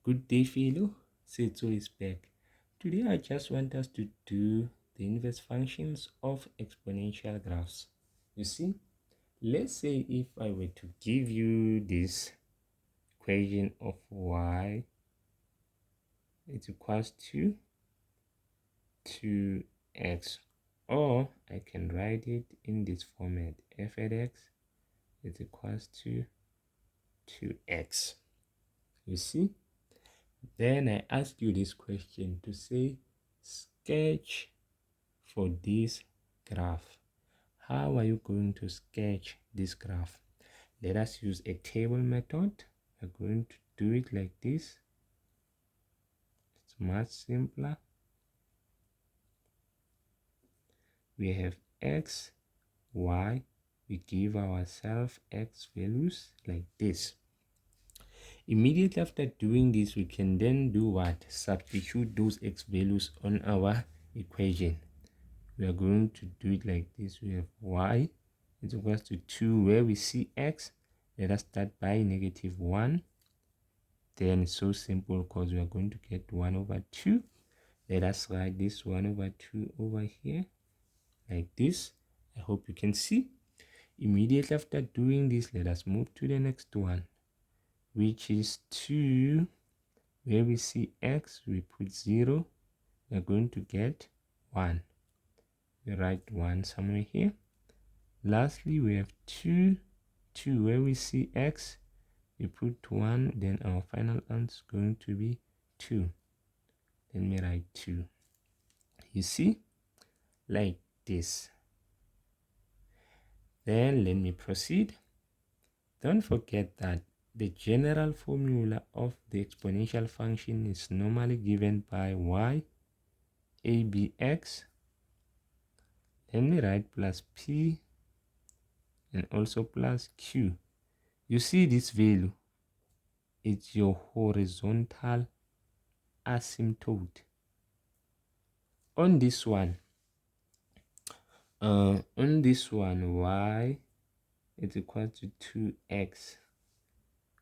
Good day, fellow. Setso is back. Today, I just want us to do the inverse functions of exponential graphs. You see, let's say if I were to give you this equation of y is equals to 2x, or I can write it in this format: f at x is equals to 2x. You see? Then I ask you this question to say, sketch for this graph. How are you going to sketch this graph? Let us use a table method. We're going to do it like this. It's much simpler. We have x, y. We give ourselves x values like this. Immediately after doing this, we can then do what? Substitute those x values on our equation. We are going to do it like this. We have y is equals to 2, where we see x. Let us start by -1. Then it's so simple because we are going to get 1 over 2. Let us write this 1 over 2 over here like this. I hope you can see. Immediately after doing this, let us move to the next one, which is 2. Where we see x, we put 0. We are going to get 1. We write 1 somewhere here. Lastly, we have 2. Where we see x, we put 1. Then our final answer is going to be 2. Let me write 2. You see? Like this. Then let me proceed. Don't forget that the general formula of the exponential function is normally given by y abx. Let me write plus p and also plus q. You see this value? It's your horizontal asymptote. On this one, y is equal to 2x.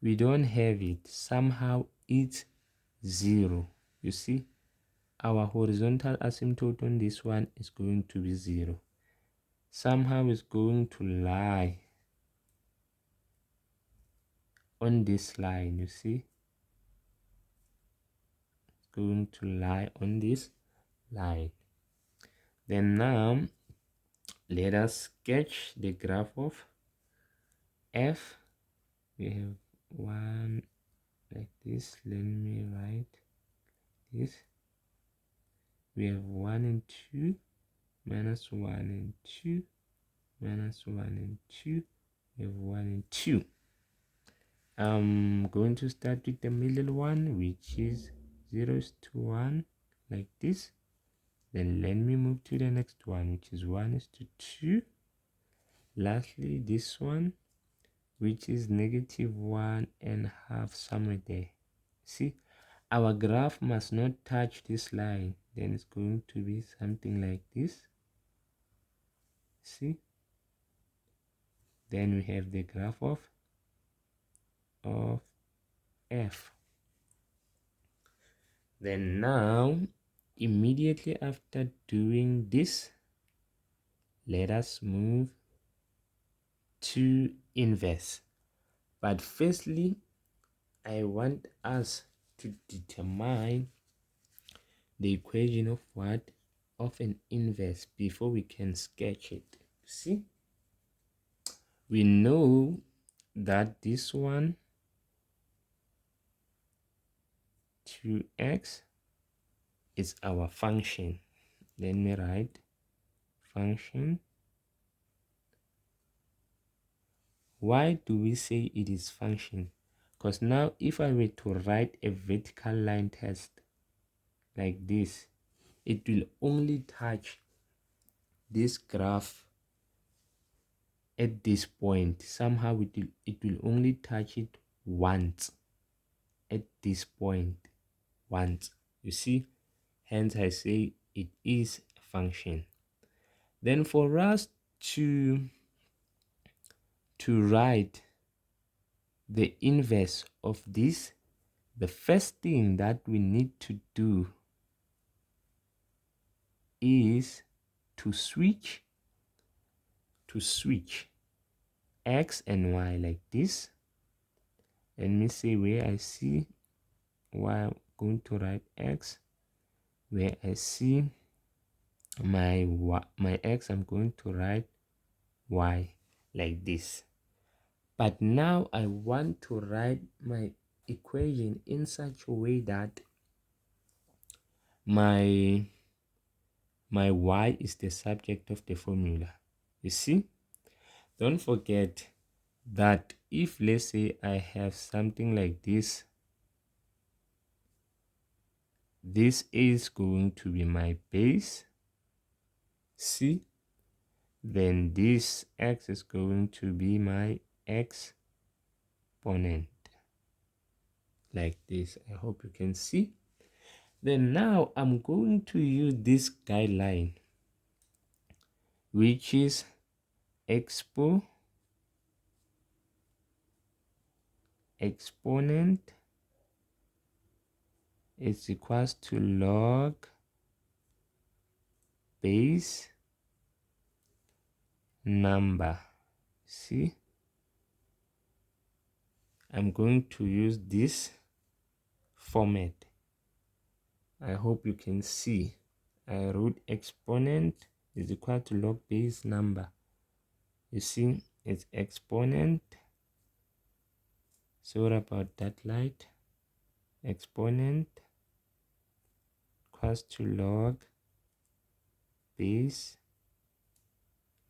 We don't have it. Somehow it's 0. You see, our horizontal asymptote on this one is going to be 0. Somehow it's going to lie on this line. You see, it's going to lie on this line. Then now let us sketch the graph of f. We have 1 like this. Let me write this. We have 1 and 2, minus 1 and 2, minus 1 and 2. We have 1 and 2. I'm going to start with the middle one, which is 0 to 1, like this. Then let me move to the next one, which is 1 to 2. Lastly, this one, which is -1.5, somewhere there. See, our graph must not touch this line. Then it's going to be something like this. See, then we have the graph of f. Then now, immediately after doing this, let us move to inverse. But firstly, I want us to determine the equation of what? Of an inverse before we can sketch it. See, we know that this one, 2x, is our function. Let me write function. Why do we say it is function? Because now if I were to write a vertical line test like this, it will only touch this graph at this point. Somehow it will only touch it once at this point, once. You see, hence I say it is a function. Then for us to write the inverse of this, the first thing that we need to do is to switch x and y like this. Let me see where I see y, I'm going to write x. Where I see my x, I'm going to write y like this. But now I want to write my equation in such a way that my y is the subject of the formula. You see, don't forget that if, let's say, I have something like this, this is going to be my base, see, then this x is going to be my exponent like this. I hope you can see. Then now I'm going to use this guideline, which is exponent is equals to log base number. See, I'm going to use this format. I hope you can see. I wrote exponent is equal to log base number. You see, it's exponent. Sorry about that light. Exponent equals to log base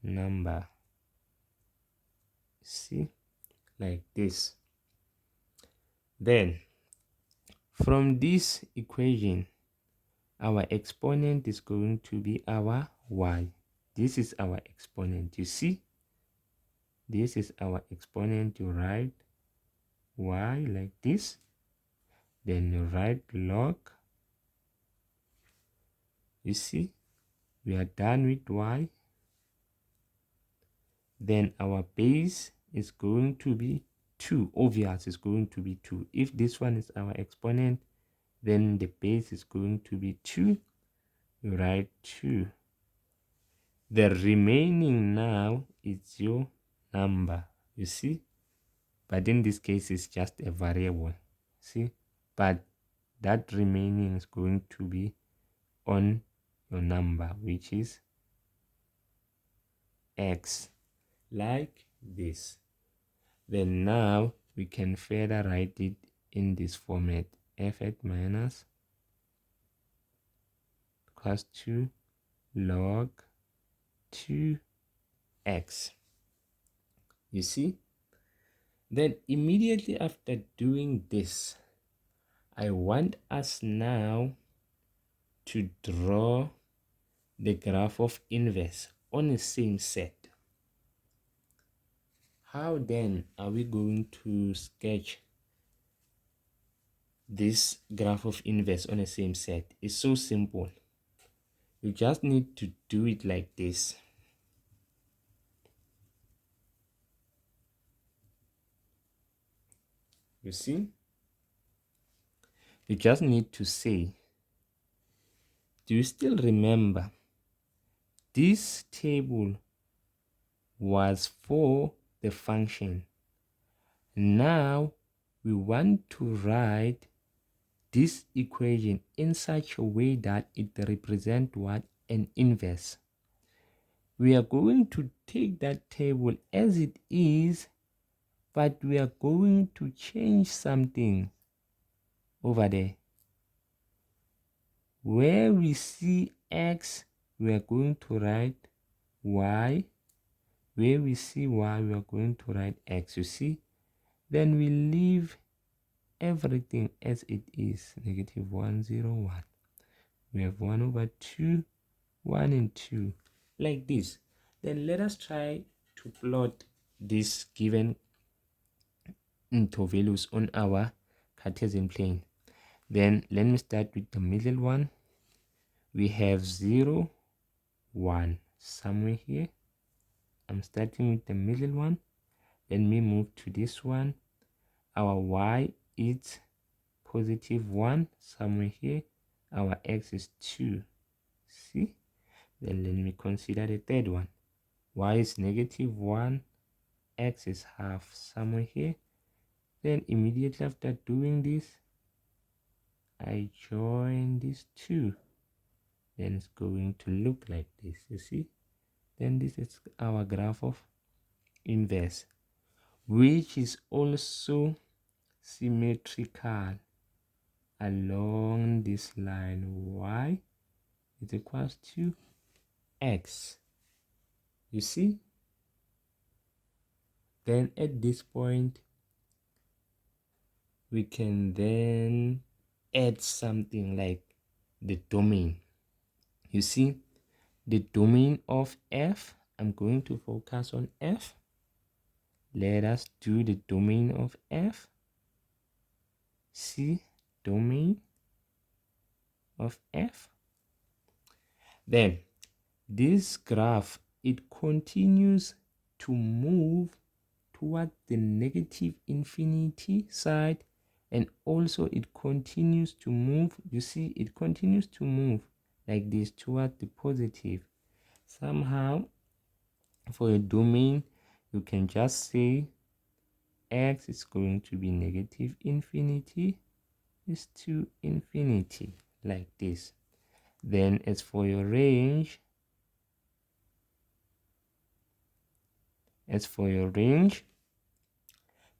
number. See, like this. Then from this equation, our exponent is going to be our y. This is our exponent. You see, this is our exponent. You write y like this, then you write log. You see, we are done with y. Then our base is going to be 2. Obvious is going to be 2. If this one is our exponent, then the base is going to be 2. You write 2. The remaining now is your number. You see, but in this case it's just a variable. See, but that remaining is going to be on your number, which is x, like this. Then now we can further write it in this format: f(x) minus equals to log 2x. You see, then immediately after doing this, I want us now to draw the graph of inverse on the same set. How then are we going to sketch this graph of inverse on the same set? It's so simple. You just need to do it like this. You see? You just need to say, do you still remember this table was for the function? Now we want to write this equation in such a way that it represents what? An inverse. We are going to take that table as it is, but we are going to change something over there. Where we see x, we are going to write y. Where we see y, we are going to write x. You see? Then we leave everything as it is. Negative 1, 0, 1. We have 1 over 2, 1 and 2. Like this. Then let us try to plot this given into values on our Cartesian plane. Then let me start with the middle one. We have 0, 1 somewhere here. I'm starting with the middle one. Let me move to this one. Our y is positive 1 somewhere here. Our x is 2. See? Then let me consider the third one. Y is negative 1, x is half somewhere here. Then immediately after doing this, I join these two. Then it's going to look like this, you see? Then this is our graph of inverse, which is also symmetrical along this line. Y is equals to x. You see? Then at this point, we can then add something like the domain. You see, the domain of f, I'm going to focus on f. Let us do the domain of f. See, domain of f. Then this graph, it continues to move toward the negative infinity side, and also it continues to move, you see, it continues to move like this toward the positive. Somehow, for a domain, you can just say x is going to be negative infinity is to infinity, like this. Then as for your range,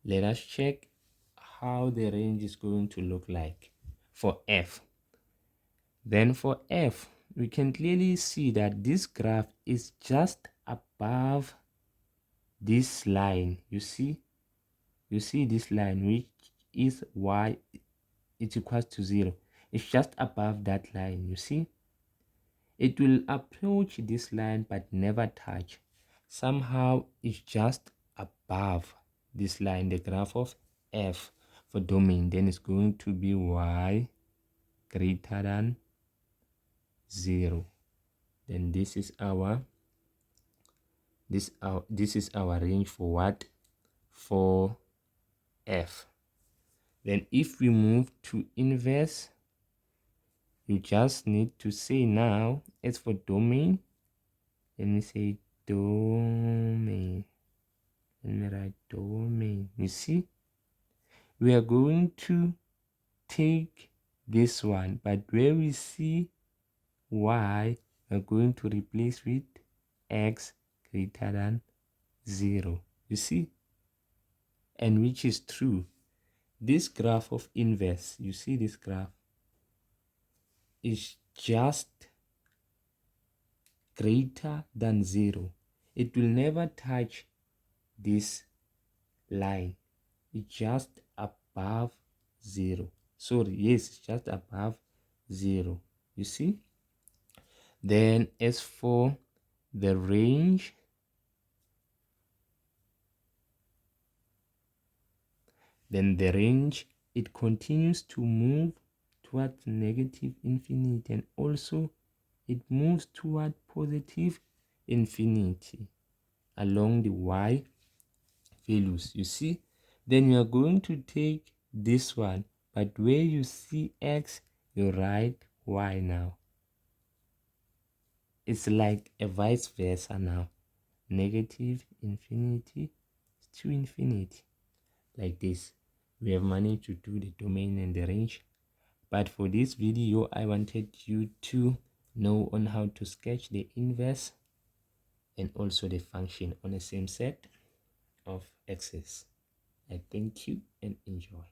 let us check how the range is going to look like for f. Then for f, we can clearly see that this graph is just above this line. You see this line, which is y is equals to 0. It's just above that line. You see, it will approach this line but never touch. Somehow it's just above this line, the graph of f for domain. Then it's going to be y greater than 0. Then this is our range for what? For f. Then if we move to inverse, you just need to say now, as for domain, let me say domain. Let me write domain. You see, we are going to take this one, but where we see y, we are going to replace with x greater than 0. You see, and which is true. This graph of inverse, you see this graph, is just greater than 0. It will never touch this line. It's just above 0. Sorry, yes, it's just above 0. You see? Then as for the range, it continues to move towards negative infinity, and also it moves toward positive infinity along the y values. You see, then you are going to take this one, but where you see x, you write y now. It's like a vice versa now. Negative infinity to infinity, like this. We have managed to do the domain and the range. But for this video, I wanted you to know on how to sketch the inverse and also the function on the same set of x's. I thank you and enjoy.